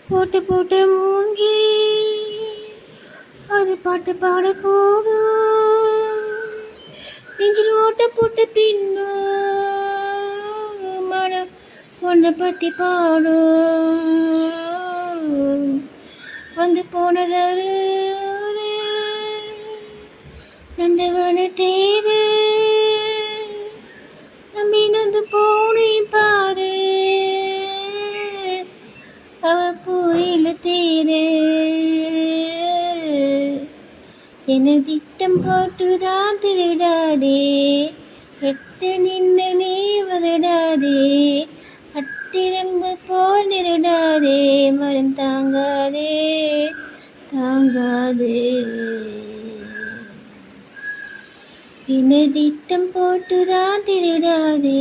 போட்டு போட்டு மூங்கி அது பாட்டு பாடக்கூடும். நெஞ்சில் ஓட்ட போட்டு பின்னும் மனம் உன்னை பத்தி பாடும். வந்து போனதாரு நந்தவன தேரு நம்பி நந்து போனே பாரு அவ போயில தேரு. என திட்டம் போட்டுதான் திருடாதே, எட்டு நின்று நீ உதடாதே, அட்டிரம்பு போல் நிருடாதே, மரம் தாங்காதே தாங்காதே. என திட்டம் போட்டுதான் திருடாதே,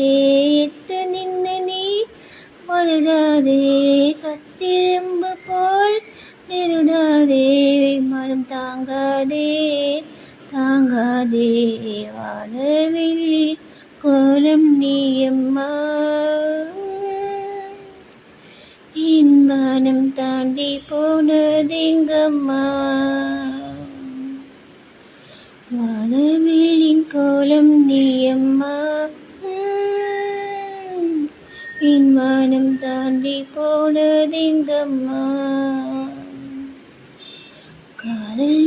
எட்டு நின்று நீ உதடாதே, கட்டிரம்பு போல் நெருடாதே, மனம் தாங்காதே தாங்காதே. வானவில்லி கோலம் நீயம்மா, என் வானம் தாண்டி போனதெங்கம்மா. வானவில்லின் கோலம் நீயம்மா, என் வானம் தாண்டி போனதெங்கம்மா. காதல்